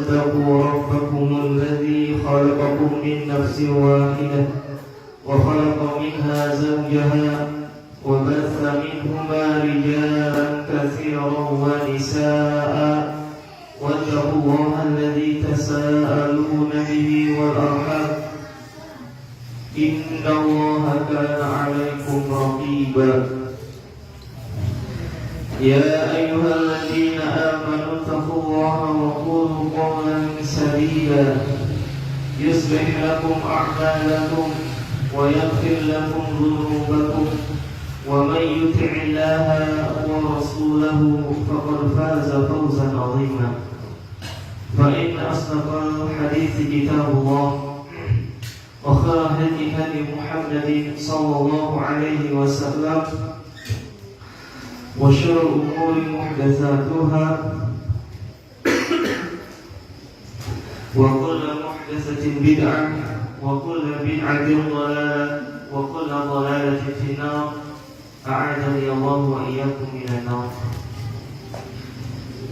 واتقوا ربكم الذي خلقكم من نفس واحدة وخلق منها زوجها وبث منهما رجالا كثيرا ونساء واتقوا الله الذي تساءلون به والأرحام إن الله كان عليكم رقيبا يا أيها الذين آمنوا اتقوا الله وقولوا قولا سديدا يصلح لكم أعمالكم ويغفر لكم ذنوبكم ومن يطع الله ورسوله فقد فاز فوزا عظيما فإن أصدق الحديث كتاب الله وخير هدي محمد صلى الله عليه وسلم وشر الأمور محدثاتها وكل محدثة بدعة وكل بدعة ضلالة وكل ضلالة في النار أعاذني الله وإياكم من النار.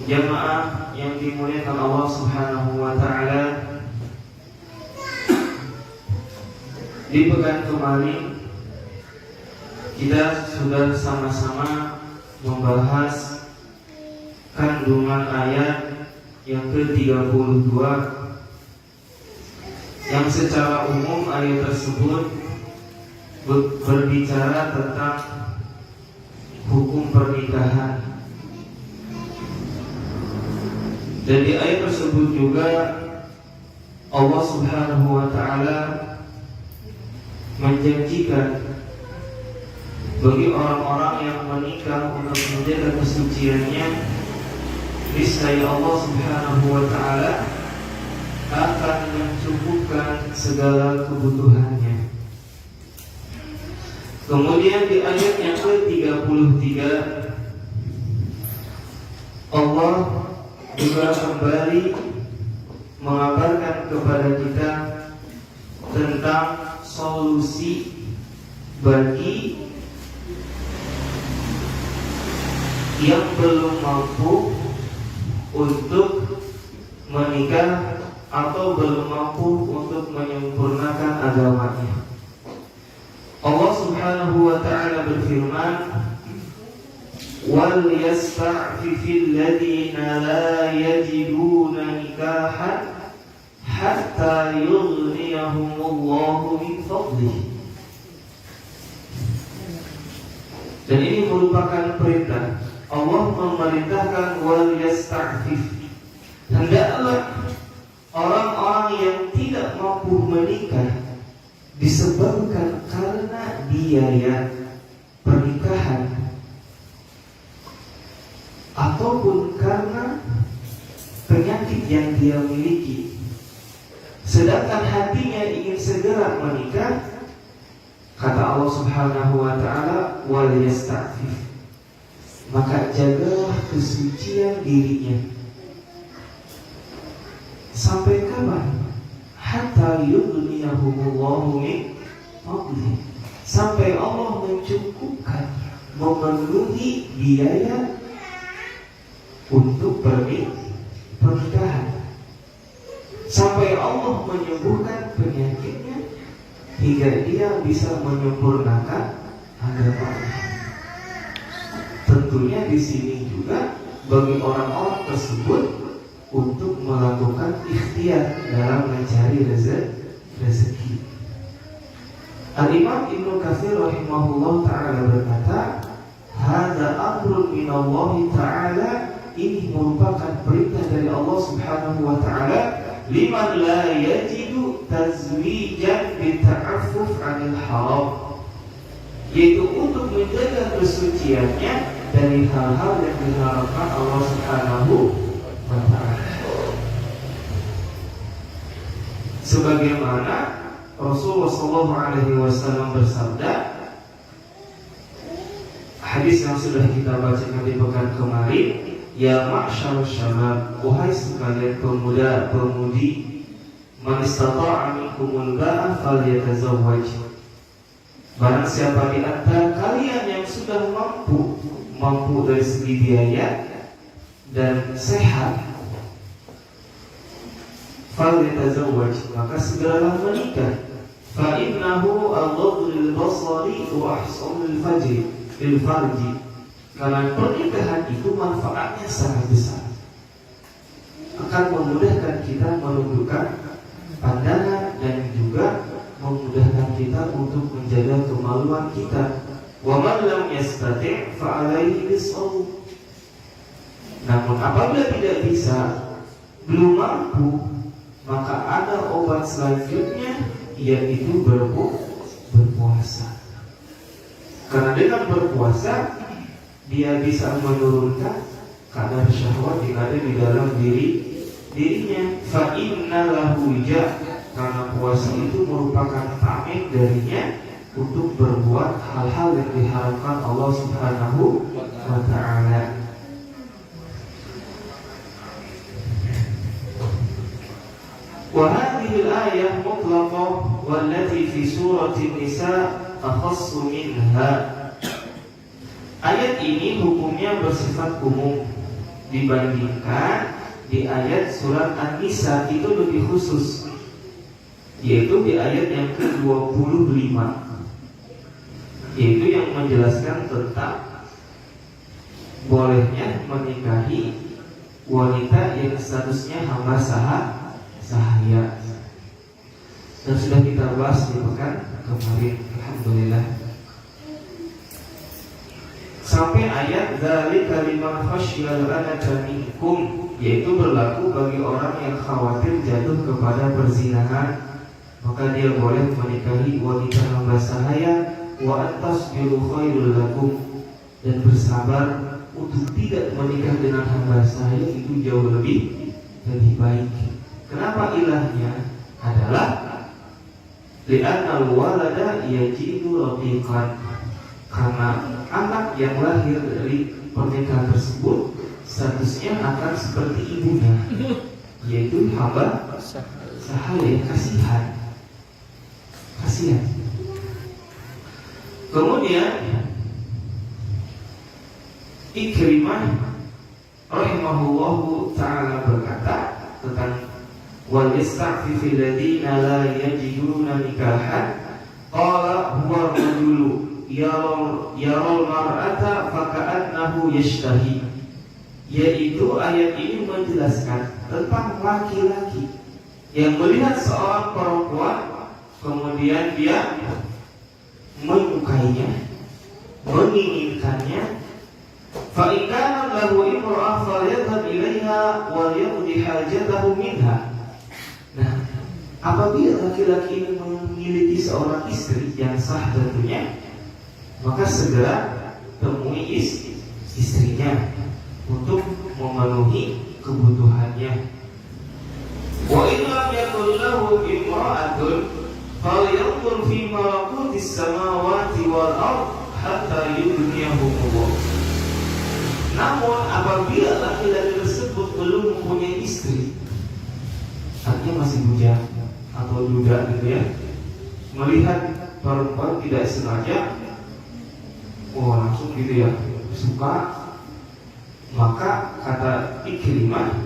Jamaah yang dimuliakan Allah Subhanahu wa taala, di pekan kemarin kita sudah sama-sama membahas kandungan ayat yang ke-32 yang secara umum ayat tersebut berbicara tentang hukum pernikahan. Dan di ayat tersebut juga Allah Subhanahu wa taala menjanjikan bagi orang-orang yang menikah untuk menjaga kesuciannya, niscaya Allah Subhanahu wa taala akan mencukupkan segala kebutuhannya. Kemudian di ayat yang ke-33 Allah juga kembali mengabarkan kepada kita tentang solusi bagi yang belum mampu untuk menikah atau belum mampu untuk menyempurnakan agamanya. Allah Subhanahu wa taala berfirman, wal yasta'fifil ladzina la yajiduna nikahan hatta yughniyahumullahu min fadlihi. Dan ini merupakan perintah. Allah memerintahkan wal yasta'fif, hendaklah orang-orang yang tidak mampu menikah disebabkan karena biaya pernikahan ataupun karena penyakit yang dia miliki, sedangkan hatinya ingin segera menikah, kata Allah Subhanahu wa taala wal yasta'fif, maka jagalah kesucian dirinya. Sampai kapan? Hatta yughniyahumullahu min fadlihi, sampai Allah mencukupkan, memenuhi biaya untuk pernikahan, sampai Allah menyembuhkan penyakitnya hingga dia bisa menyempurnakan agamanya. Tentunya di sini juga bagi orang-orang tersebut untuk melakukan ikhtiar dalam mencari rezeki. Al-Imam Ibnu Katsir rahimahullah taala berkata, "Hadza amrun minallahi taala", ini merupakan perintah dari Allah Subhanahu wa taala, liman la yajidu tazwijan bita'affuf 'anil haram, yaitu untuk menjaga kesuciannya dari hal-hal yang diharamkan Allah Subhanahu wa taala. Sebagaimana Rasulullah SAW bersabda, hadis yang sudah kita bacakan di pekan kemarin, ya ma'syar syabab, wahai sekalian pemuda-pemudi, man istata'a minkumul ba'a falyatazawwaj, barang siapa di antara kalian yang sudah mampu dari segi biaya dan sehat, falyatazawwaj, maka segeralah menikah. Fa innahu aghaddu lil basari wa ahsanu lil farji. Karena pernikahan itu manfaatnya sangat besar, akan memudahkan kita menundukkan pandangan dan juga memudahkan kita untuk menjaga kemaluan kita. Wa man lam yastati' fa 'alaihi bis-shawm. Namun apabila tidak bisa, belum mampu, maka ada obat selanjutnya, yaitu berpuasa. Karena dengan berpuasa dia bisa menurunkan kadar syahwat yang ada di dalam dirinya. Fa inna lahu wija, karena puasa itu merupakan tameng darinya untuk berbuat hal-hal yang diharapkan Allah Subhanahu wa ta'ala. Wa hadhihi al-ayah mutlaqah wallati fi surati an-nisa akhassu minha. Ayat ini hukumnya bersifat umum dibandingkan di ayat surat An-Nisa itu lebih khusus, yaitu di ayat yang ke-25, yaitu yang menjelaskan tentang bolehnya menikahi wanita yang statusnya hamba sahaya. Dan sudah kita bahas di pekan kemarin, alhamdulillah, sampai ayat dzalika liman khasyiyal anata minkum, yaitu berlaku bagi orang yang khawatir jatuh kepada perzinahan, maka dia boleh menikahi wanita hamba sahaya. Wa antasbiru khairul lakum, dan bersabar untuk tidak menikah dengan hamba sahaya itu jauh lebih baik. Kenapa ilahnya adalah li'annal walada yajidu raqiqan, karena anak yang lahir dari pernikahan tersebut statusnya akan seperti ibunya, yaitu hamba sahaya. Kasihan. Kemudian Ikrimah rahimahullahu ta'ala berkata tentang wal yasta'fifil ladina la yajiduna nikahan, qala huwa rajulu yaral mar'ata faka'annahu yashtahi, yaitu ayat ini menjelaskan tentang laki-laki yang melihat seorang perempuan kemudian dia menyukainya, menginginkannya. Fa in kana lahu imra'ah falyadhhab ilaiha wa yaqdi hajatahu minha. Nah, apabila laki-laki ini memiliki seorang istri yang sah tentunya, maka segera temui istrinya untuk memenuhi kebutuhannya. Wa in lam yakul lahu imra'atun falyanzur fi malakutis samawati wal ard hatta yudniyahu Allah. Namun apabila laki-laki tersebut belum mempunyai istri, artinya masih bujang atau duda gitu ya, melihat perempuan tidak sengaja, langsung gitu ya, suka, maka kata Ikrimah,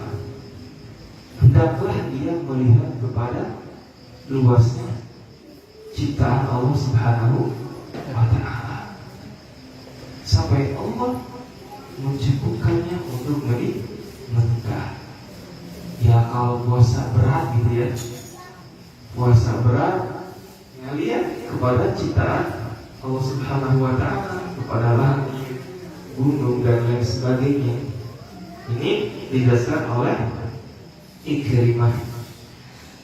hendaklah dia melihat kepada luasnya ciptaan Allah Subhanahu wa ta'ala, sampai Allah mencukupkannya untuk menikah. Ya kalau puasa berat gitu ya, puasa berat, ya lihat kepada ciptaan Allah Subhanahu wa ta'ala, kepada langit, gunung dan lain sebagainya. Ini dijelaskan oleh Ikrimah.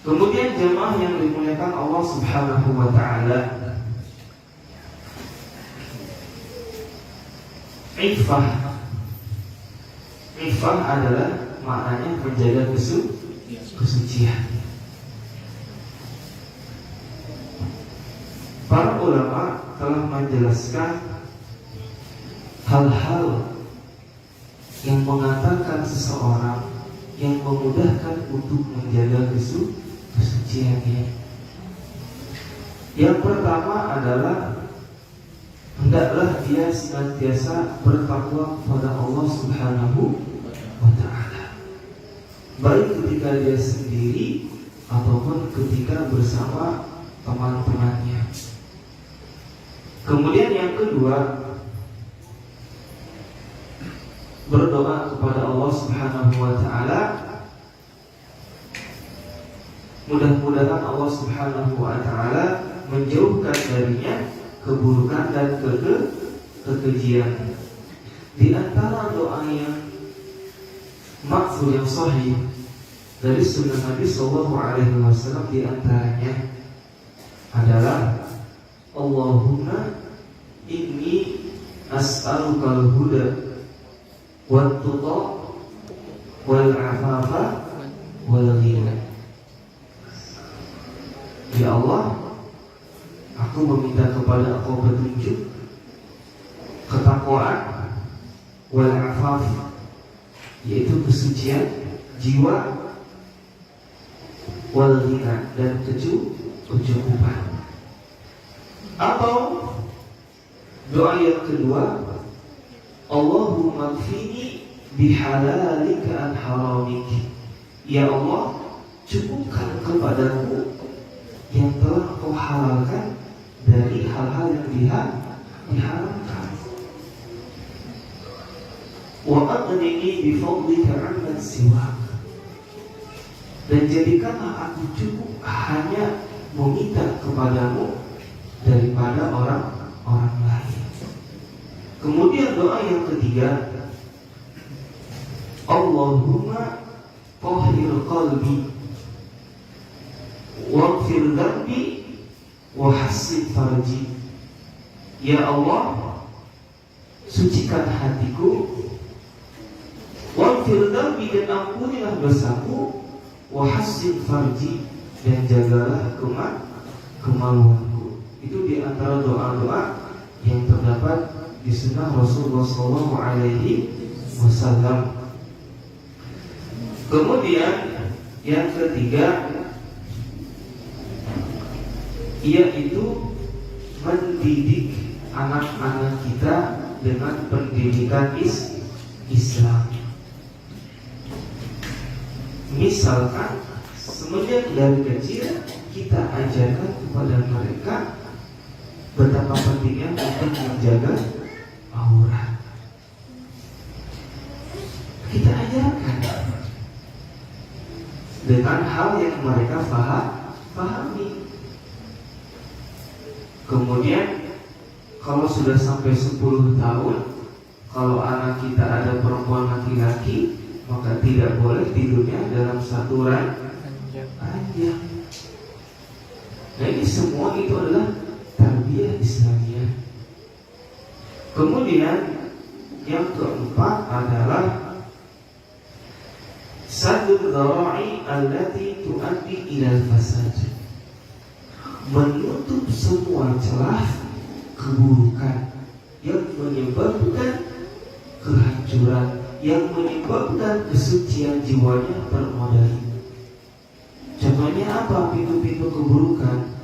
Kemudian jemaah yang dimuliakan Allah Subhanahu wa ta'ala, Iffah adalah maknanya menjaga kesucian. Para ulama telah menjelaskan hal-hal yang mengatakan seseorang yang memudahkan untuk menjaga kesuciannya. Yang pertama adalah hendaklah dia senantiasa bertakwa kepada Allah Subhanahu wa ta'ala, baik ketika dia sendiri ataupun ketika bersama teman-temannya. Kemudian yang kedua, berdoa kepada Allah Subhanahu wa taala, mudah-mudahan Allah Subhanahu wa taala menjauhkan darinya keburukan dan kekejian. Di antara doa yang maksud yang sahih dari sunnah Nabi sallallahu alaihi wasallam di antaranya adalah Allahumma inni as'alukal huda wat tuqa wal afafa wal ghina. Ya Allah, aku meminta kepada Engkau petunjuk, ketakwaan, wal afaf, yaitu kesucian jiwa, wal ghina, dan kecukupan. Atau doa yang kedua, Allahumma kfini bihalalika an haramik. Ya Allah, cukupkan kepadaku yang telah Kau halalkan dari hal-hal yang diharamkan. Wa aghnini bi fadlika 'amman siwak. Dan jadikanlah aku cukup hanya meminta kepadamu daripada orang lain. Kemudian doa yang ketiga, Allahumma tahhir qalbi waghfir dhanbi wa hassin farji. Ya Allah, sucikan hatiku, waghfir dhanbi, dan ampunilah dosaku, wa hassin farji, dan jagalah kemaluanku. Itu di antara doa-doa yang terdapat di sunnah Rasulullah sallallahu alaihi wasallam. Kemudian yang ketiga, yaitu mendidik anak-anak kita dengan pendidikan Islam. Misalkan semenjak dari kecil kita ajarkan kepada mereka betapa pentingnya untuk menjaga aurat. Kita ajarkan dengan hal yang mereka pahami. Kemudian kalau sudah sampai 10 tahun, kalau anak kita ada perempuan laki-laki, maka tidak boleh tidurnya dalam satu ranjang. Nah, ini semua itu adalah tarbiyah Islamiyah. Kemudian yang keempat adalah saddul dhara'i allati tuaddi ilal fasad. Menutup semua celah keburukan yang menyebabkan kehancuran, yang menyebabkan kesucian jiwanya ternodai. Contohnya apa pintu-pintu keburukan?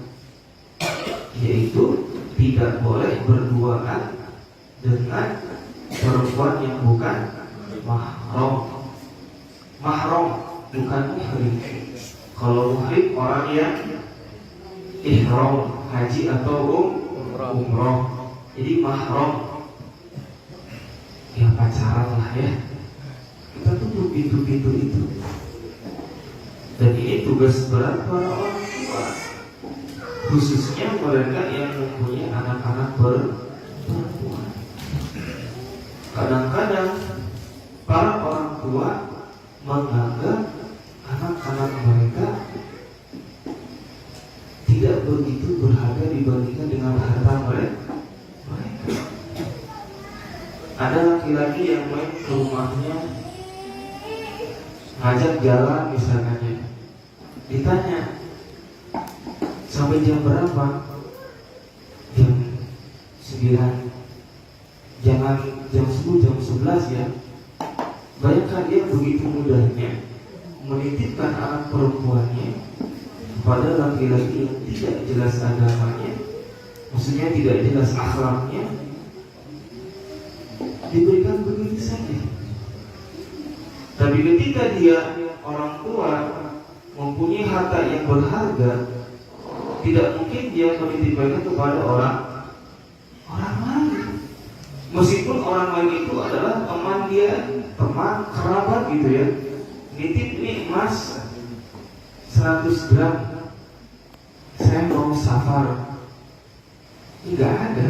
Yaitu tidak boleh berduaan dengan perempuan yang bukan mahram. Mahram bukan muhrim. Kalau muhrim orang yang ihram haji atau umroh. Jadi mahram ya pacaran lah ya. Kita tutup pintu-pintu itu. Dan ini tugas berat para orang tua, khususnya mereka yang mempunyai anak-anak perempuan. Kadang-kadang para orang tua menganggap anak-anak mereka tidak begitu berharga dibandingkan dengan harta mereka. Ada laki-laki yang main ke rumahnya, ngajak jalan misalnya, ditanya sampai jam berapa? Jam 9. Jangan jam 10, jam 11 ya. Bayangkan dia begitu mudahnya menitipkan anak perempuannya kepada laki-laki yang tidak jelas agamanya, maksudnya tidak jelas akhlaknya, diberikan begitu saja. Tapi ketika dia orang tua mempunyai harta yang berharga, tidak mungkin dia menitipkannya kepada orang lain. Meskipun orang lain itu adalah teman dia, teman kerabat gitu ya. Nitip nih emas 100 gram, saya mau safar. Tidak ada.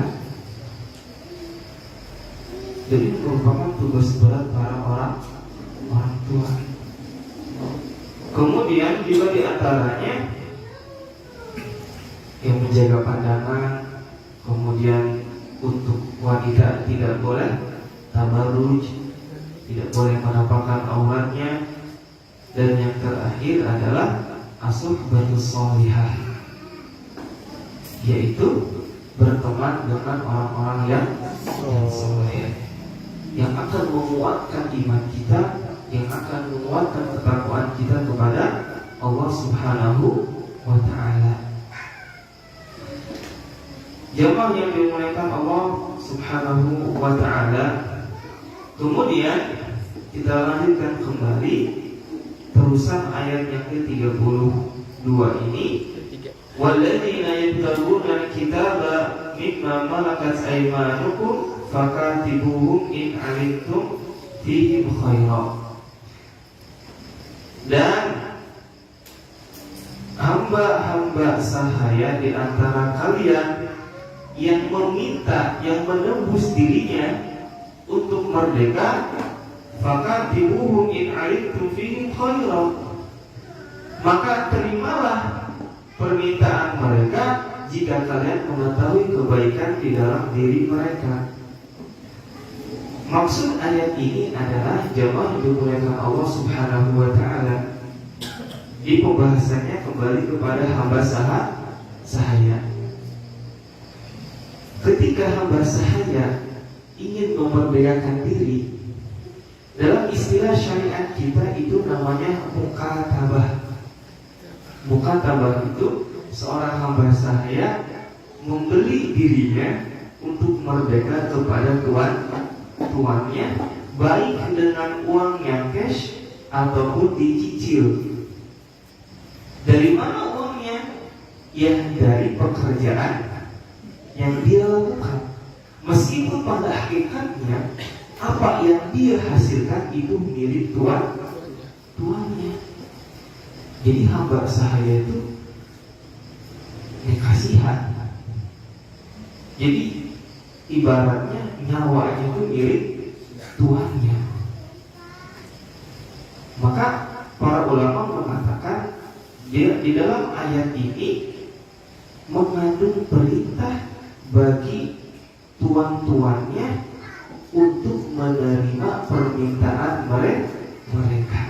Jadi merupakan tugas berat para orang tua. Kemudian juga diantaranya yang menjaga pandangan. Kemudian untuk wanita tidak boleh tabarruj, tidak boleh menampakkan auratnya. Dan yang terakhir adalah as-suhbatus shalihah, yaitu berteman dengan orang-orang yang saleh, yang akan menguatkan iman kita, yang akan menguatkan ketakwaan kita kepada Allah Subhanahu wa ta'ala. Jamaah yang dimuliakan Allah Subhanahu wa ta'ala. Kemudian kita lanjutkan kembali terusan ayat yang ke-32 ini. Walladzina yabtaguna al-kitaba mimma malakat aymanukum fakatibuhum in 'alimtum fihim khairan. Dan hamba-hamba sahaya di antara kalian yang meminta, yang menembus dirinya untuk merdeka, fakatibuhum in 'alimtum fihim khairan, maka terimalah permintaan mereka jika kalian mengetahui kebaikan di dalam diri mereka. Maksud ayat ini adalah jamaah yang dimuliakan Allah Subhanahu wa ta'ala. Di pembahasannya kembali kepada hamba sahaya. Ketika hamba sahaya ingin memerdekakan diri, dalam istilah syariat kita itu namanya mukatabah. Mukatabah itu seorang hamba sahaya membeli dirinya untuk merdeka kepada tuannya, baik dengan uang yang cash ataupun dicicil. Dari mana uangnya? Yang dari pekerjaan yang dia lakukan. Meskipun pada hakikatnya apa yang dia hasilkan itu milik tuannya. Jadi hamba sahaya itu dikasihan. Jadi ibaratnya nyawanya itu milik tuannya. Maka para ulama mengatakan di dalam ayat ini mengandung perintah bagi tuan-tuannya untuk menerima permintaan mereka.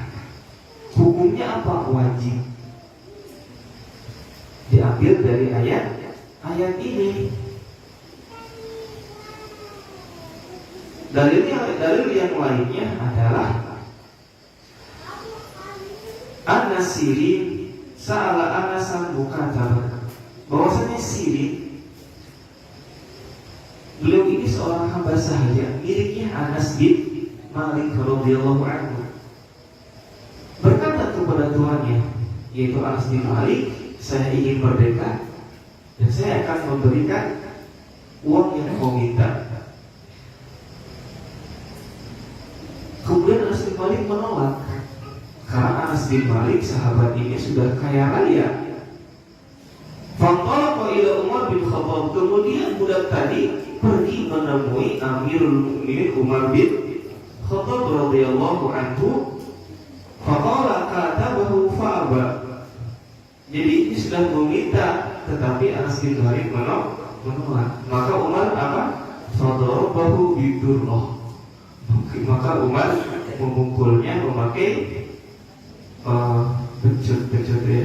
Hukumnya apa? Wajib. Diambil dari ayat ini. Dalil yang lainnya adalah An-Nasirin sa'ala Anasan mukatabah, bahwasanya Sirin, beliau ini seorang hamba sahaya miliknya Anas bin Malik radhiyallahu anhu, berkata kepada tuannya, yaitu Anas bin Malik, saya ingin merdeka dan saya akan memberikan uang yang kau minta. Kemudian Anas bin Malik menolak, karena Anas bin Malik sahabat ini sudah kaya raya. Faqala ila Umar bin Khattab, kemudian budak tadi pergi menemui Amirul Mukminin Umar bin Khattab radhiyallahu anhu. Faqala katabahu fa'aba. Jadi ini sudah meminta, tetapi Anas bin Malik menolak. Maka Umar apa? Fadarabahu bidurrah. Maka Umar memukulnya memakai pecut ya,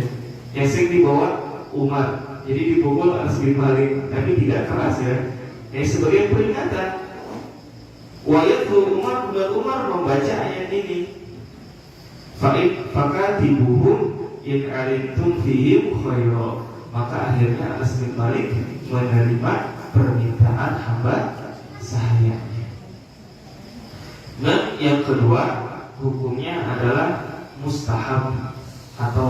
yang sering dibawa Umar. Jadi dipukul Anas bin Malik, tapi tidak keras ya. Sebagai peringatan. Wayatlu Umar, dan Umar membaca ayat ini. Fakatibuhum in alimtum fihim khairan. Maka akhirnya Anas bin Malik menerima permintaan hamba sahaya. Dan yang kedua, hukumnya adalah mustahab. atau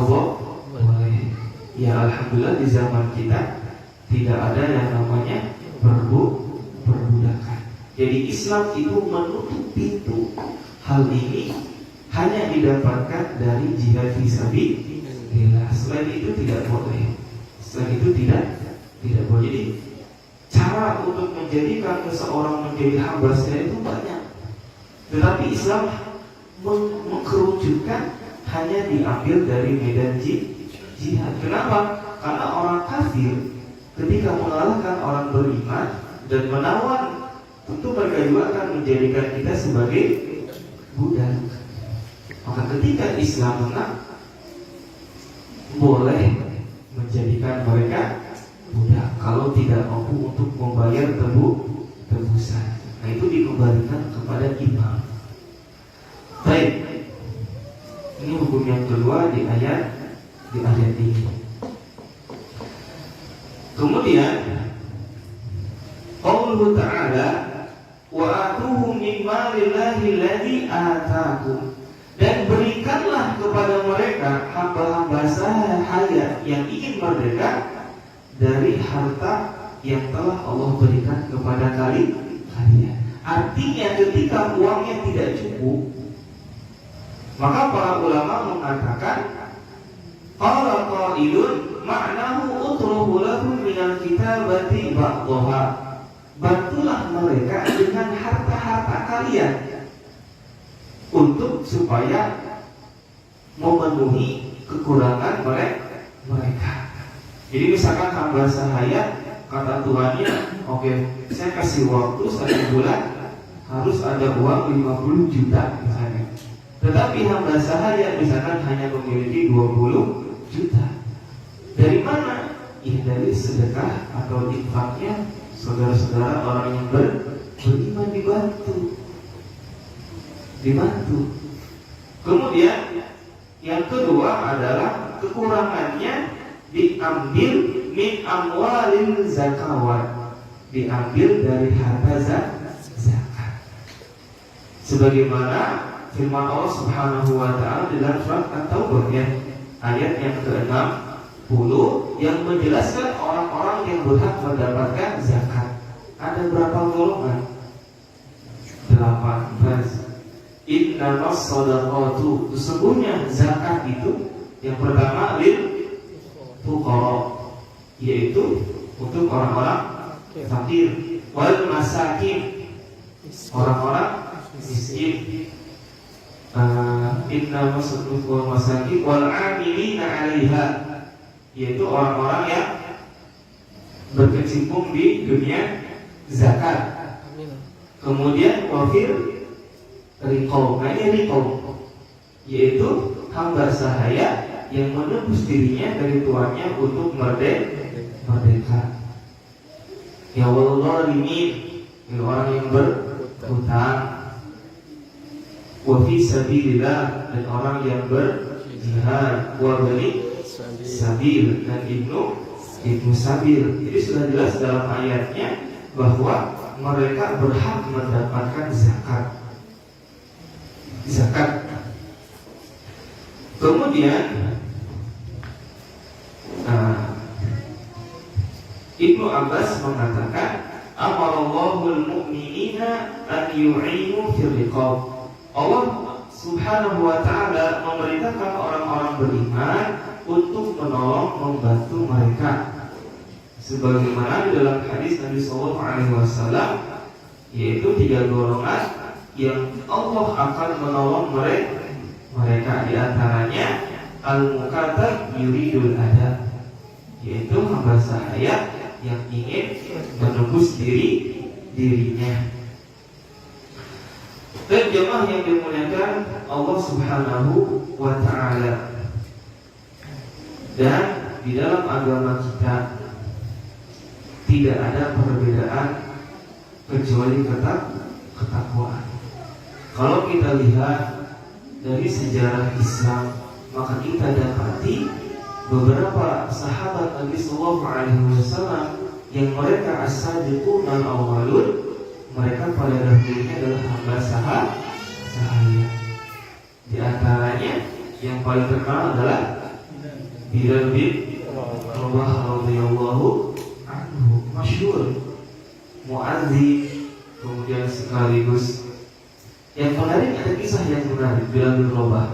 boleh. Ya alhamdulillah di zaman kita tidak ada yang namanya perbudakan. Jadi Islam itu menutup pintu hal ini hanya didapatkan dari jihad fisabilillah. Selain itu tidak boleh. Selain itu tidak boleh. Jadi cara untuk menjadikan seseorang menjadi hamba saya itu banyak. Tetapi Islam mengkerucutkan hanya diambil dari medan jihad. Kenapa? Karena orang kafir ketika mengalahkan orang beriman dan menawan, tentu mereka juga akan menjadikan kita sebagai budak. Maka ketika Islam menang, boleh menjadikan mereka budak kalau tidak mampu untuk membayar tebusan. Nah itu dikembalikan kepada imam. Baik, ini hukum yang kedua di ayat ini. Kemudian Qauluhu ta'ala wa atuhum min malillahi alladzi ataakum, dan berikanlah kepada mereka hamba-hamba sahaya yang ingin merdeka dari harta yang telah Allah berikan kepada kalian. Artinya ketika uangnya tidak cukup, maka para ulama mengatakan qala qailun ma'nahu utruhu lahum minal kitabati ba'daha, bantulah mereka dengan harta-harta kalian untuk supaya memenuhi kekurangan mereka. Jadi misalkan hamba sahaya kata tuannya, oke, saya kasih waktu 1 bulan harus ada uang 50 juta misalnya. Tetapi hamba sahaya misalkan hanya memiliki 20 juta. Dari mana? Ya dari sedekah atau infaknya saudara-saudara orang yang beriman dibantu. Kemudian yang kedua adalah kekurangannya diambil min amwalil zakawat, diambil dari harta zakat. Sebagaimana firman Allah Subhanahu wa taala di dalam surat At-Taubah ayat yang ke-60 yang menjelaskan orang-orang yang berhak mendapatkan zakat. Ada berapa golongan? 18. Innamas shadaqatu, sesungguhnya zakat itu yang pertama lil fuqara, yaitu untuk orang-orang fakir, wal masakin, orang-orang miskin. Innamas shadaqatu wal masakin wal 'amilina 'alaiha, yaitu orang-orang yang berkecimpung di dunia zakat. Kemudian wafir riqab, yaitu hamba sahaya yang menebus dirinya dari tuannya untuk merdeka. Ya wal-gharimin, orang yang berhutang. Wa fi sabilillah, dan orang yang berjihad. Wa bani sabil, dan ibnu sabil. Jadi sudah jelas dalam ayatnya bahwa mereka berhak mendapatkan zakat. Kemudian Ibnu Abbas mengatakan amarallahul mu'minina an yu'inu fil riqab. Allah Subhanahu wa ta'ala memerintahkan orang-orang beriman untuk menolong, membantu mereka, sebagaimana di dalam hadis Nabi sallallahu alaihi wasallam, yaitu 3 golongan yang Allah akan menolong mereka, di antaranya al-mukatab yuridul adab, yaitu hamba sahaya yang ingin menebus dirinya. Dan jemaah yang dimuliakan Allah Subhanahu wa ta'ala, dan di dalam agama kita tidak ada perbedaan kecuali ketakwaan. Kalau kita lihat dari sejarah Islam, maka kita dapati beberapa sahabat Nabi Sallallahu Alaihi Wasallam yang mereka as-sadiqun al-awwalun, mereka pada dahulunya adalah hamba sahaya. Di antaranya yang paling terkenal adalah Bilal bin Rabah radhiyallahu anhu, masyhur muadzin, kemudian sekaligus yang menarik, ada kisah yang menarik. Bilal bin Rabah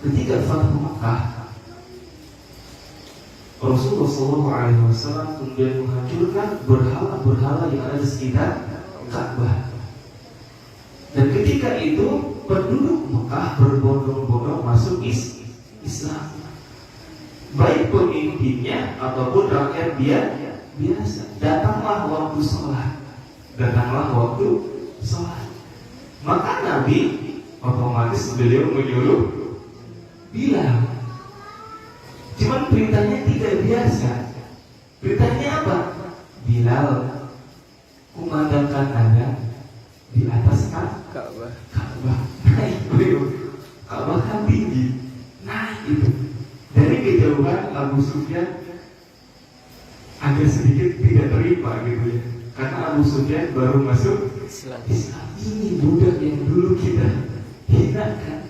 ketika Fathu Makkah, Rasulullah SAW kemudian menghancurkan berhala-berhala yang ada di sekitar Ka'bah. Dan ketika itu penduduk Mekah berbondong-bondong masuk Islam, baik pemimpinnya ataupun rakyat biasa. Datanglah waktu sholat, maka Nabi otomatis beliau menyuruh Bilal. Cuman perintahnya tidak biasa. Perintahnya apa? Bilal, kumandangkan Anda di atas Ka'bah. Naik beliau. Ka'bah kan tinggi. Naik itu. Dari kejauhan Abu Sufyan agak sedikit tidak terima gitu ya. Karena Abu Sufyan baru masuk Islam. Ini budak yang dulu kita hinakan.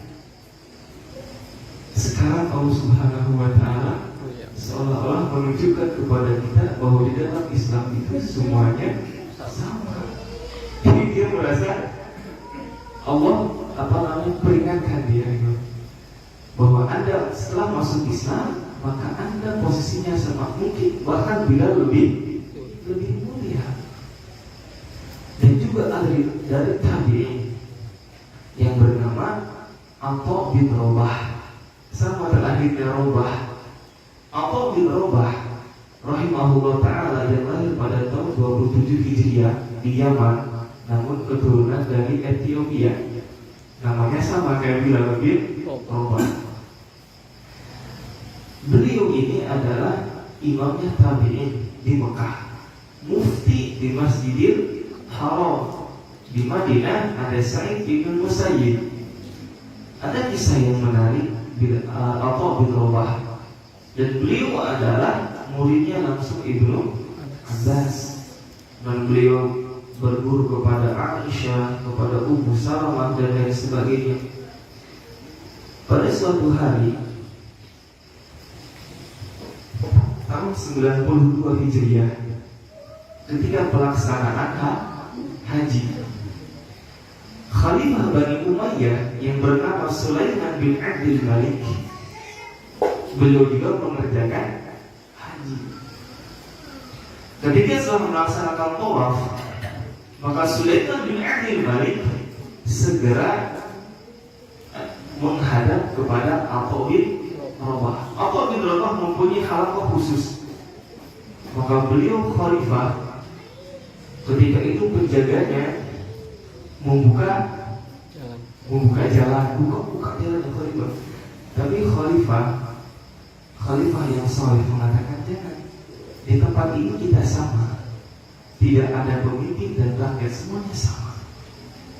Sekarang Allah Subhanahu wa Ta'ala seolah-olah menunjukkan kepada kita bahwa di dalam Islam itu semuanya sama. Jadi dia merasa Allah peringatkan dia bahwa Anda setelah masuk Islam, maka Anda posisinya sama, mungkin bahkan bila lebih mulia. Dan juga dari tabi'in yang bernama Atha bin Rabah, sama terakhirnya Rabah. Atha bin Rabah rahimahullah ta'ala yang lahir pada tahun 27 Hijriah di Yaman, namun keturunan dari Ethiopia. Namanya sama kayak Bilal bin Rabah. Beliau ini adalah imamnya tabi'in di Mekah, mufti di Masjidil Haram. Di Madinah ada Sa'id bin Musayyib. Ada kisah yang menarik Atha bin Rabah, dan beliau adalah muridnya langsung Ibnu Abbas, dan beliau berguru kepada Aisyah, kepada Ummu Salamah dan lain sebagainya. Pada suatu hari tahun 92 Hijriah, ketika pelaksanaan haji, Khalifah Bani Umayyah yang bernama Sulaiman bin Abdul Malik, beliau juga mengerjakan haji. Ketika setelah melaksanakan tawaf, maka Sulaiman bin Abdul Malik segera menghadap kepada Atha bin Rabah. Atha bin Rabah mempunyai halaqah khusus, maka beliau khalifah. Ketika itu penjaganya membuka jalan, buka jalan khalifah. Tapi khalifah yang saleh mengatakan, jangan, di tempat ini kita sama, tidak ada pemimpin dan rakyat, semuanya sama.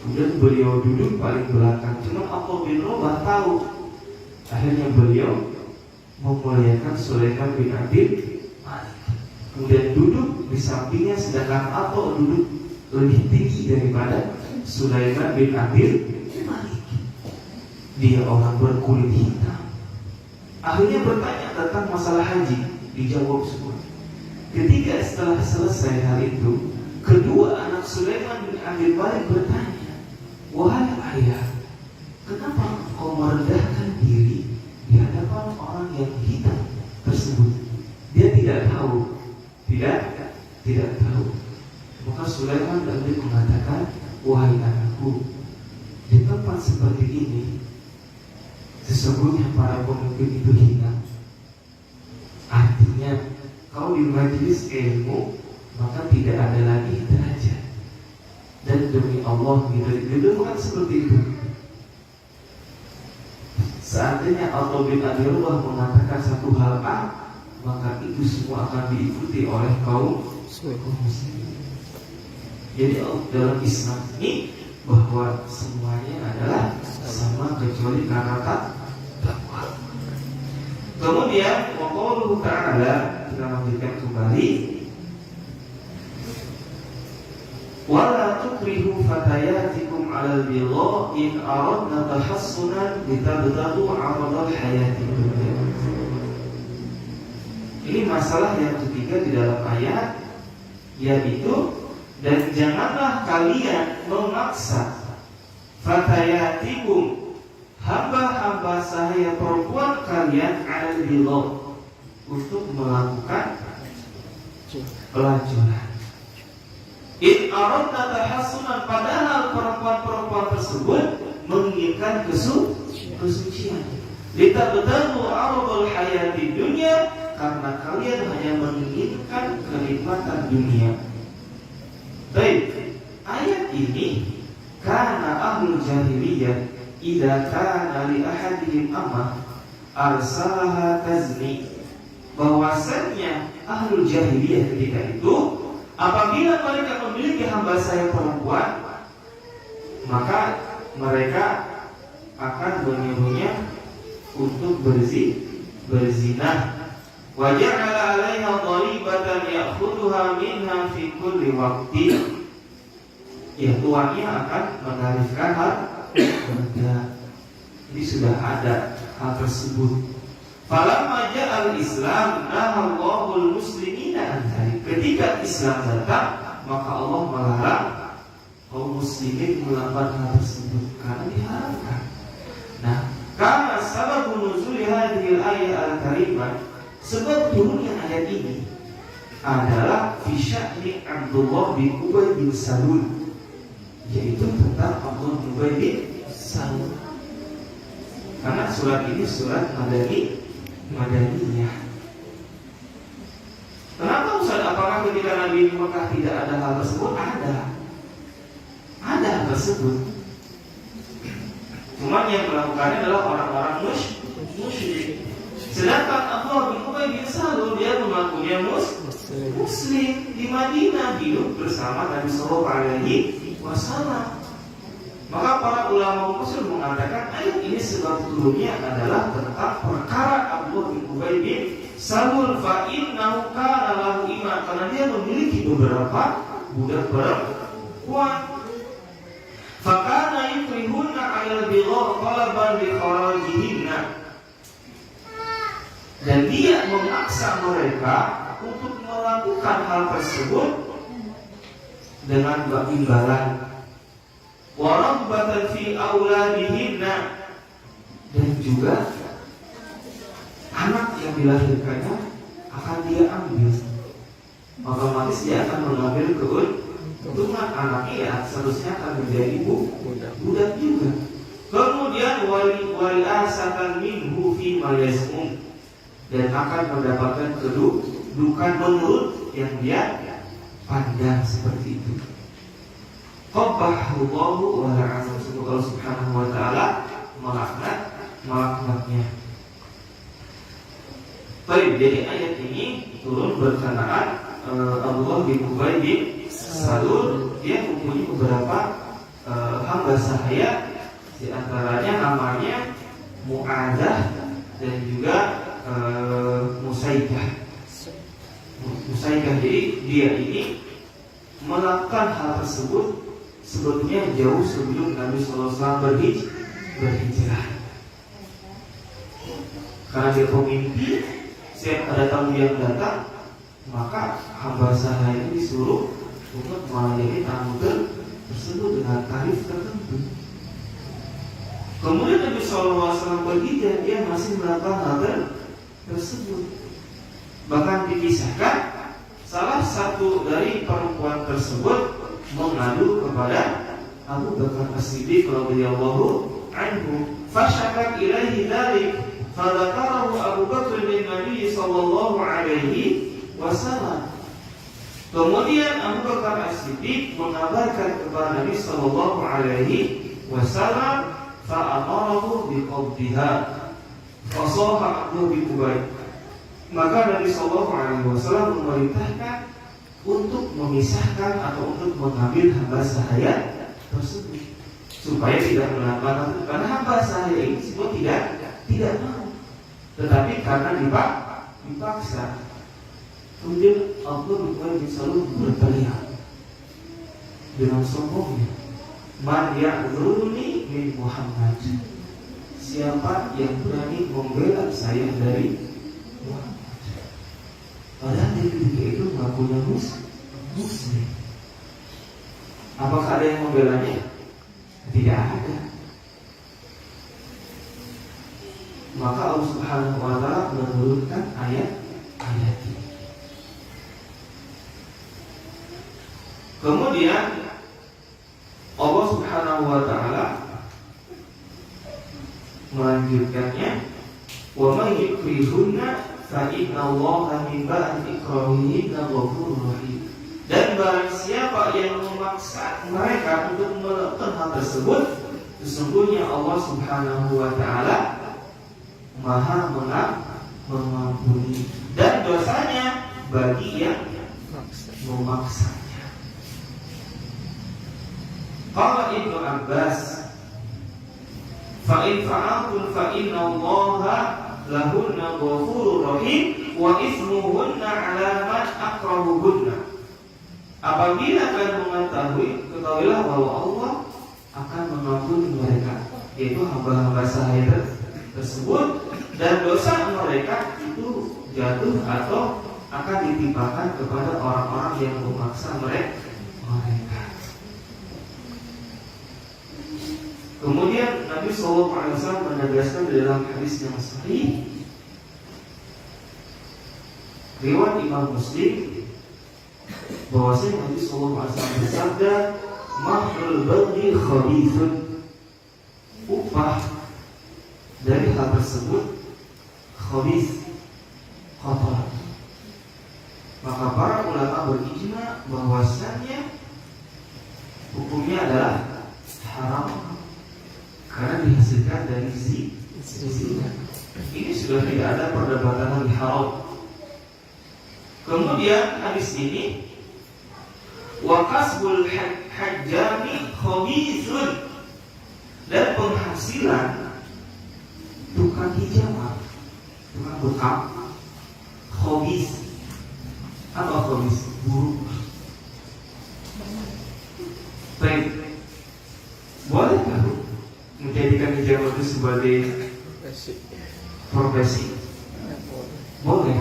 Kemudian beliau duduk paling belakang. Cuma Atha bin Rabah tahu. Akhirnya beliau memuliakan Sulaiman bin Abdul Malik, kemudian duduk di sampingnya, sedangkan Atha duduk lebih tinggi daripada Sulaiman bin Abdul Malik. Dia orang berkulit hitam. Akhirnya bertanya tentang masalah haji, dijawab semua. Ketika setelah selesai hal itu, kedua anak Sulaiman bin Abdul Malik bertanya, wahai ayah, kenapa kau merendahkan diri di hadapan orang yang hitam tersebut? Dia tidak tahu. Maka Sulaiman bin Abdul mengatakan, wahai anakku, di tempat seperti ini sesungguhnya para pemimpin itu hina. Artinya kau di majelis ilmu maka tidak ada lagi derajat. Dan demi Allah gitu bukan seperti itu. Seandainya Atha bin Abi Rabah mengatakan satu hal A, maka itu semua akan diikuti oleh kaum muslimin. Jadi dalam Islam ini bahwa semuanya adalah sama kecuali karena takwa. Kemudian waqauluhu ta'ala, kita lanjutkan kembali, wala tukrihu fatayatikum 'alal bigha in aradna tahassunan litabtaghu 'aradal hayatid dunya. Ini masalah yang ketiga di dalam ayat, yaitu dan janganlah kalian memaksa fatayatikum, hamba-hamba sahaya perempuan kalian, al-bilad, untuk melakukan pelacuran. In aradna tahassunan, padahal perempuan-perempuan tersebut menginginkan kesucian. Litabtagu 'aradul hayati dunya, karena kalian hanya menginginkan kenikmatan dunia. Baik, ayat ini karena ahlul jahiliyah idza kana li ahadihim amah arsalaha tazni, bahwasanya ahlul jahiliyah ketika itu apabila mereka memiliki hamba sahaya perempuan, maka mereka akan menyuruhnya untuk berzina. Wa ja'ala 'alaiha dharibatan ya'khudhuha minha fi kulli waqtin. Ya, tuannya akan menarifkan harga. Ini sudah ada hal tersebut. Falamma ja'al Islam nahallahul muslimina an dzalik. Ketika Islam datang, maka Allah melarang kaum muslimin melakukan hal tersebut karena diharamkan. Nah, karena sabab nuzul hadhil ayat al-karimah, sebab turunnya ayat ini adalah fi sya'ni Abdullah bin Ubay bin Salul, yaitu tentang Abdullah bin Ubay bin Salul. Karena surat ini surat Madaniyah. Kenapa Ustaz? Apakah ketika Nabi di Mekah tidak ada hal tersebut? Ada hal tersebut. Cuma yang melakukannya adalah orang-orang musyrik. Sedangkan Abdullah bin Ubay bin Salul dia mengakunya muslim di Madinah, hidup bersama Nabi Sallallahu Alaihi Wasallam. Maka para ulama Muslim mengatakan ayat ini sebab turunnya adalah tentang perkara Abdullah bin Ubay bin Salul, fa innahu kana lahu ima, karena dia memiliki beberapa budak perempuan. Fakana yukrihunna 'alal bigha talaban li kharajihinna, dan dia memaksa mereka untuk melakukan hal tersebut dengan imbalan. Warabbatan fi auladihinna, dan juga anak yang dilahirkannya akan dia ambil. Otomatis dia akan mengambil keuntungan anaknya, ya seharusnya akan menjadi budak juga. Kemudian wali asatan minhu fi ma yazum, dan akan mendapatkan kedudukan menurut yang dia pandang seperti itu. Qabbahullahu wa la'anahu, semoga Allah Subhanahu wa ta'ala melaknatnya. Baik, jadi ayat ini turun berkenaan Abdullah bin Ubay bin Salul. Dia mempunyai beberapa hamba sahaya, di antaranya namanya Mu'adzah dan juga Musaikah. Jadi dia ini melakukan hal tersebut sebetulnya jauh sebelum Nabi SAW berhijrah. Karena dia pemimpin, setiap ada tamu yang datang, maka hamba sahaya ini disuruh untuk melayani tamu tersebut dengan tarif tertentu. Kemudian Nabi SAW berhijrah, dia masih melakukan hal tersebut. Bahkan dikisahkan salah satu dari perempuan tersebut mengadu kepada Abu Bakar As-Siddiq radhiyallahu anhu, fasyakat ilaihi dzalik, fadzakarahu Abu Bakar lin Nabi sallallahu alaihi wasallam. Kemudian Abu Bakar As-Siddiq mengabarkan kepada Nabi sallallahu alaihi wasallam, fa'amarahu biqabdiha, fasaha Abdullah bin Ubay. Maka Nabi sallallahu alaihi wasallam memerintahkan untuk memisahkan atau untuk mengambil hamba sahaya tersebut supaya tidak melakukan itu, karena hamba sahaya ini semua tidak mau, tetapi karena dipaksa. Kemudian Abdullah bin Salul berteriak dengan sombongnya, "Man ya'zuruni min Muhammad?" Siapa yang berani membela saya dari Muhammad? Padahal dia ketika itu mengakunya muslim. Apakah ada yang membelanya? Tidak ada. Maka Allah Subhanahu wa Ta'ala menurunkan ayat ini. Kemudian Allah Subhanahu wa Ta'ala melanjutkannya, wa may yukrihunna fa inna Allaha min ba'di ikrahihinna ghafurur rahim. Dan barang siapa yang memaksa mereka untuk melakukan hal tersebut, sesungguhnya Allah Subhanahu wa Ta'ala Maha mengampuni dan dosanya bagi yang memaksanya. Qala Ibnu Abbas, fa in fa'altum fa inna Allaha lahunna ghafurur rahim wa ismuhunna 'ala man akrahuhunna. Apabila kalian mengetahui, ketahuilah bahwa Allah akan mengampuni mereka, yaitu hamba-hamba sahaya tersebut, dan dosa mereka itu jatuh atau akan ditimpakan kepada orang-orang yang memaksa mereka. Kemudian Nabi SAW menegaskan dalam hadis yang sahih riwayat Imam Muslim bahwasanya Nabi SAW bersabda, "Mahrul baghi khabithun." Upah dari hal tersebut khabith, kotor. Maka para ulama berijma bahwasanya hukumnya adalah haram karena dihasilkan dari zina. Ini sudah tidak ada perdebatan lagi haram. Kemudian hadis ini, wa kasbul hajjami khabithun, dan penghasilan tukang hijama, tukang bekam, khabith. Apa khabith? Buruk. Baik, boleh nggak menjadikan hijama itu sebagai profesi? Boleh,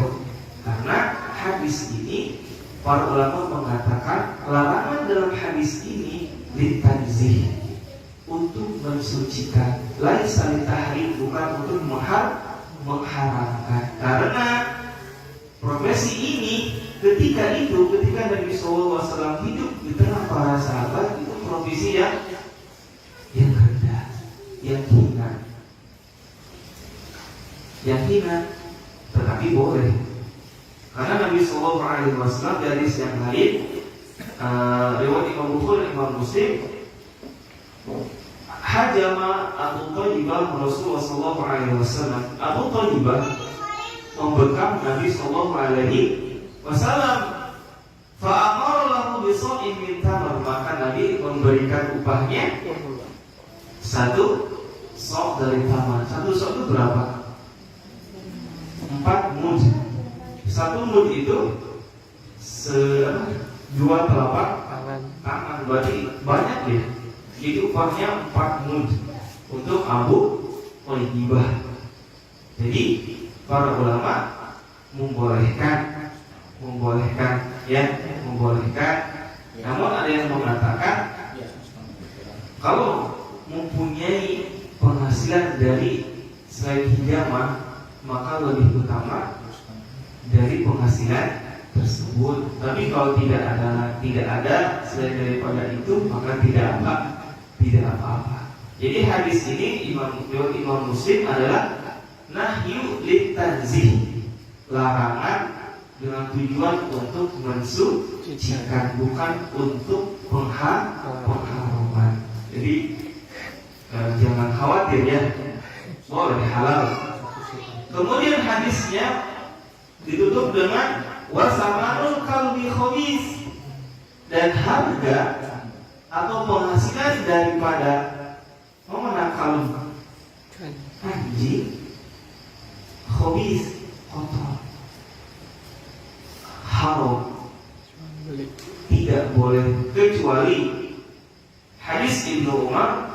karena hadis ini para ulama mengatakan larangan dalam hadis ini litanzih, untuk mensucikan, laisa litahrim, bukan untuk mengharamkan. Karena profesi ini ketika Nabi SAW hidup di tengah para sahabat, itu profesi yang rendah, yang hina, tetapi boleh. Karena Nabi SAW dari yang lain, riwayat Imam Bukhari dan Imam Muslim, hajama Abu Thayyibah Rasulullah SAW. Abu Thayyibah membekam Nabi SAW. Fa'amara lahu bisa'in min tamar, maka Nabi memberikan upahnya satu sok dari tamar. Satu sok itu berapa? 4 mud. Satu mud itu 2 telapak tangan, berarti banyak ya. Jadi upahnya 4 mud untuk Abu Thayyibah. Jadi para ulama membolehkan. Namun ada yang mengatakan kalau mempunyai penghasilan dari selain hijama, maka lebih utama dari penghasilan tersebut. Tapi kalau tidak ada selain daripada itu, maka tidak apa-apa. Jadi hadis ini Imam Muslim adalah nahyu litanzih, larangan dengan tujuan untuk mensucikan, bukan untuk pengharaman. Jadi jangan khawatir ya, boleh halal. Kemudian hadisnya ditutup dengan wasamanul kalbi khabith, dan harga atau penghasilan daripada kalb anjing khabith, kotor, haram, tidak boleh, kecuali hadis Ibnu Umar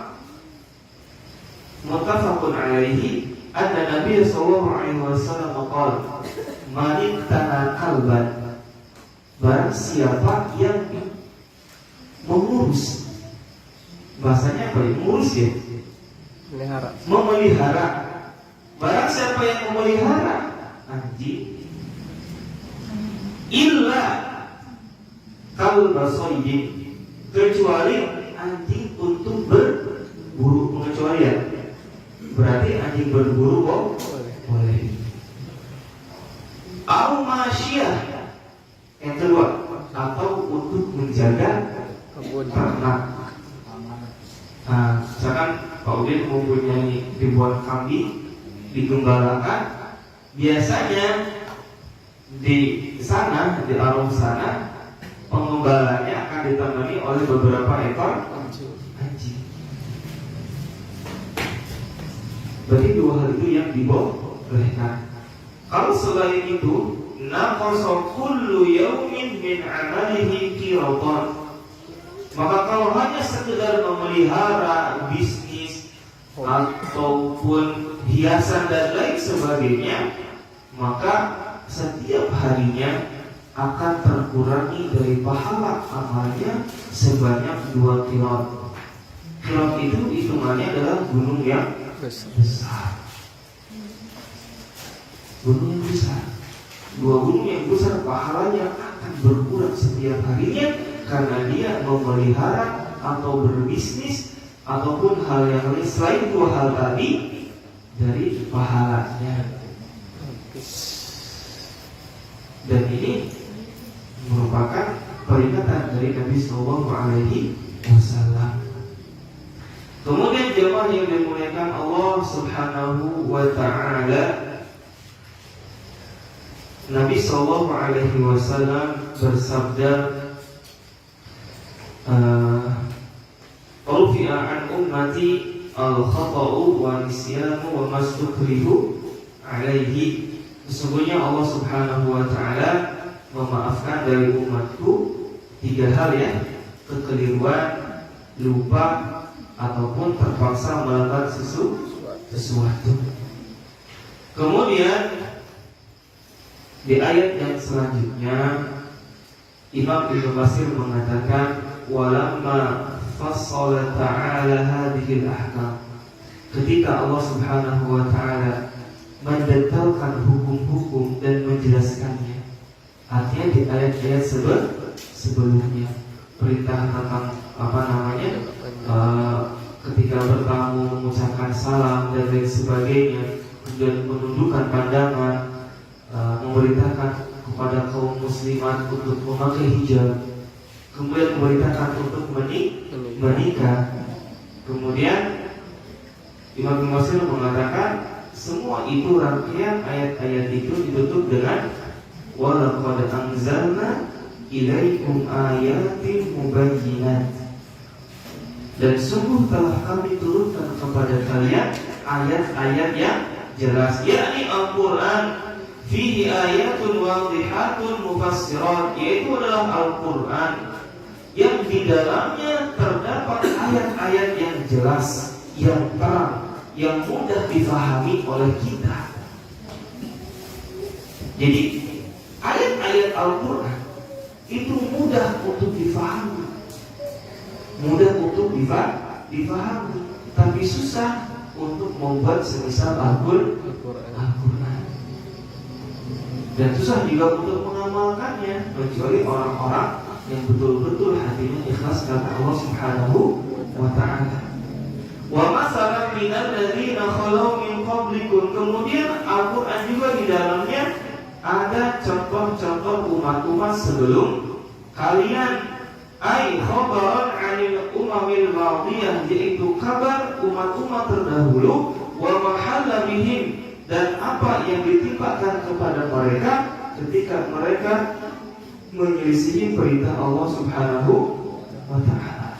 muttafaqun alaihi anna Nabi sallallahu alaihi wasallam qala maniktana kalban, barang siapa yang mengurus, bahasanya apa ya? Mengurus ya? Memelihara. Barang siapa yang memelihara anjing, illa kalbasoidin, kecuali anjing untuk berburu, pengecualian. Berarti anjing berburu boleh. Au masyiyah, yang kedua, atau untuk menjaga ternak. Nah, misalkan Pak Udin mempunyai ribuan kambing digembalakan, biasanya di sana, di arum sana, penggembalanya akan ditemani oleh beberapa ekor anjing. Berarti dua hal itu yang dibolehkan. Kalau selain itu, naqasa kullu yaumin min amalihi qiratan. Maka kalau hanya sekedar memelihara bisnis ataupun hiasan dan lain sebagainya, maka setiap harinya akan terkurangi dari pahala amalnya sebanyak 2 qirat. Qirat itu hitungannya adalah gunung yang besar. Gunung yang besar. 2 gunung yang besar pahalanya akan berkurang setiap harinya karena dia memelihara atau berbisnis ataupun hal yang lain selain 2 hal tadi dari pahalanya. Dan ini merupakan peringatan dari Nabi Sallallahu Alaihi Wasallam. Kemudian jemaah yang dimuliakan Allah Subhanahu Wa Taala, Nabi Sallallahu Alaihi Wasallam bersabda, "Rufi'a an ummati al-khata'u wa nisyanu wa mastukrihu alaihi." Sesungguhnya Allah Subhanahu Wa Taala memaafkan dari umatku 3 hal ya: kekeliruan, lupa, ataupun terpaksa melakukan sesuatu. Kemudian di ayat yang selanjutnya Imam Ibnu Katsir mengatakan, walamma fassala ta'ala hadhil ahkam, ketika Allah Subhanahu Wa Taala mendetailkan hukum-hukum dan menjelaskannya. Artinya di ayat-ayat sebelumnya perintah tentang ketika bertamu mengucapkan salam dan lain sebagainya, dan menundukkan pandangan, memerintahkan kepada kaum muslimat untuk memakai hijab, kemudian memerintahkan untuk menikah. Kemudian Imam Ibnu Katsir mengatakan semua itu rangkaian ayat-ayat itu ditutup dengan walaqad anzalna ilaikum ayatin mubayyinat, dan sungguh telah kami turunkan kepada kalian ayat-ayat yang jelas, yakni Al-Quran, fihi ayatun wadihatun mufassirat, yaitu adalah Al-Quran yang di dalamnya terdapat ayat-ayat yang jelas, yang terang, yang mudah difahami oleh kita. Jadi ayat-ayat Al-Quran itu mudah untuk difahami, difahami, tapi susah untuk membuat semisal Al-Quran, dan susah juga untuk mengamalkannya, kecuali orang-orang yang betul-betul hatinya ikhlas karena Allah Subhanahu Wa Ta'ala. Wa masalan minal ladzina khalau min qablikum, kemudian Al-Quran juga di dalamnya ada contoh-contoh umat-umat sebelum kalian, ai khabaran 'anil umamil madiyah, yaitu kabar umat-umat terdahulu, wa mahalla bihim, dan apa yang ditimpakan kepada mereka ketika mereka menyelisihi perintah Allah Subhanahu Wa Ta'ala.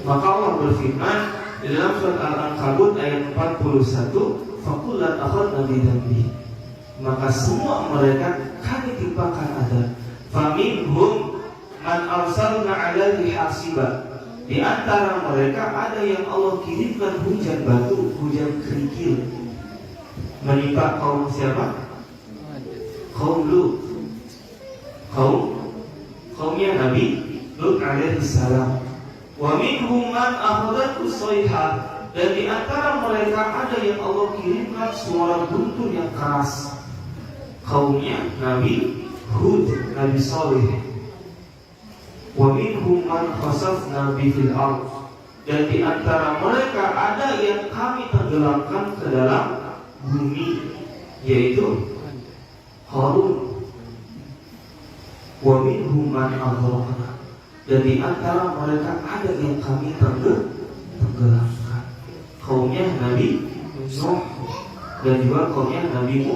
Maka Allah berfirman di dalam surat Al-Ankabut ayat 41, fakullan akhadna bidambi, maka semua mereka kami timpakan adab. Faminhum man arsalna 'alaihi hasiba, di antara mereka ada yang Allah kirimkan hujan batu, hujan kerikil menimpa kaum siapa? kaum Lut. Kaumnya Nabi Lut alaihi salam. Wa minhum man akhadathu shayhah, dan di antara mereka ada yang Allah kirimkan suara guntur yang keras. Kaumnya Nabi Hud, Nabi Saleh. Wa minhum man khasafna bihil ardh, dan di antara mereka ada yang kami tenggelamkan ke dalam bumi, yaitu Qarun. Wa minhum man aghraqna, dan di antara mereka ada yang kami tenggelamkan. Kaumnya Nabi Nuh dan juga kaumnya Nabi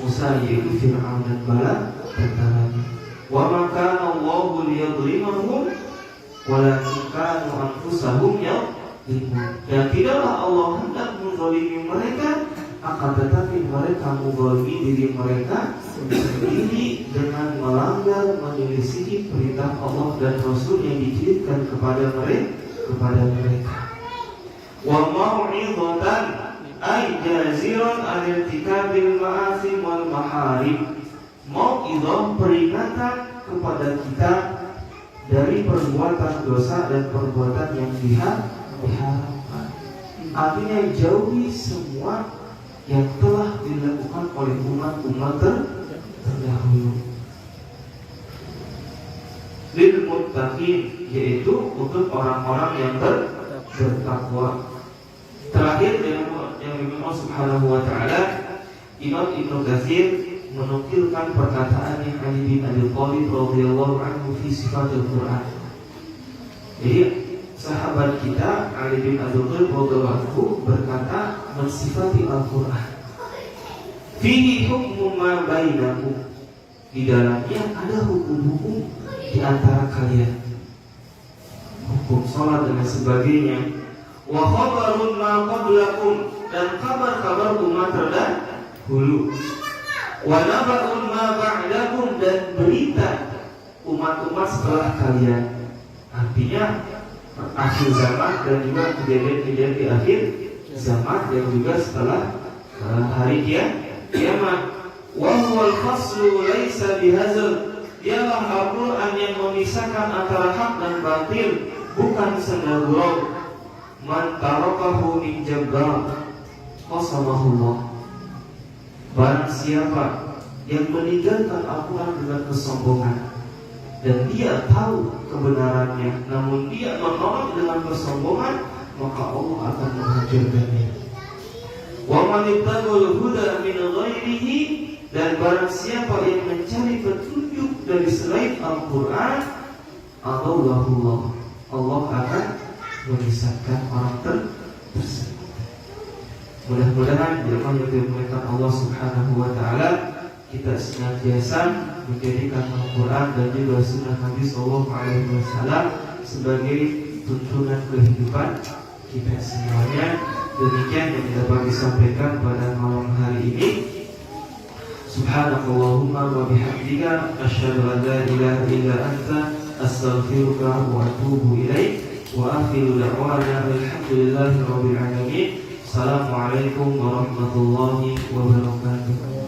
Musa, yaitu Fir'aun dan bala tentaranya. Wa ma kana Allahu liyadhlimahum walakin kanu anfusahum yadhlimun, dan tidaklah Allah hendak menzalimi mereka, akan tetapi mereka menzalimi diri mereka sendiri dengan melanggar, menyelisihi perintah Allah dan Rasul yang dikirimkan kepada mereka. Wa mau'izatan ay jaziran al-irtikabil ma'asi wal maharim. Mau'izah, peringatan kepada kita dari perbuatan dosa dan perbuatan yang diharamkan. Artinya jauhi semua yang telah dilakukan oleh umat-umat terdahulu. Lil muttaqin, yaitu untuk orang-orang yang bertakwa. Terakhir yang Allah Subhanahu wa taala, Imam Ibnu Katsir menukilkan perkataan yang Ali bin Abi Thalib radhiyallahu anhu fi sifatul Quran. Jadi sahabat kita Ali bin Abi Thalib radhiyallahu anhu berkata mensifati Al-Quran. Fihi hukmu ma bainakum, di dalamnya ada hukum-hukum di antara kalian, hukum sholat dan sebagainya. Wa khabarun ma qablakum, dan kabar-kabar umat terdahulu. Wa naba'un ma ba'dakum, dan berita umat-umat setelah kalian. Artinya akhir zaman dan juga kejadian-kejadian di akhir zaman dan juga setelah hari kiamat. Wa huwal faslu laisa bihazal, dialah Al-Quran yang memisahkan antara hak dan batil, bukan senda gurau. Man tarakahu min jabbar qasamahullah, barang siapa yang meninggalkan Al-Quran dengan kesombongan dan dia tahu kebenarannya namun dia menolak dengan kesombongan, maka Allah akan menghancurkannya. Wa man ittaqal huda min ghairihi, dan barang siapa yang mencari petunjuk dari selain Al-Quran, Allah akan menyesatkan orang tersebut. Mudah-mudahan jemaah yang dimuliakan Allah Subhanahu wa taala, kita senantiasa menjadikan Al-Quran dan juga sunnah Nabi sallallahu alaihi wasallam sebagai tuntunan kehidupan kita semuanya. Demikian yang dapat disampaikan pada malam hari ini. Subhanakallahumma wa bihamdika asyhadu an la ilaha illa anta astaghfiruka wa atubu ilaik. Wa akhiru da'wana alhamdulillahi rabbil alamin. Assalamualaikum warahmatullahi wabarakatuh.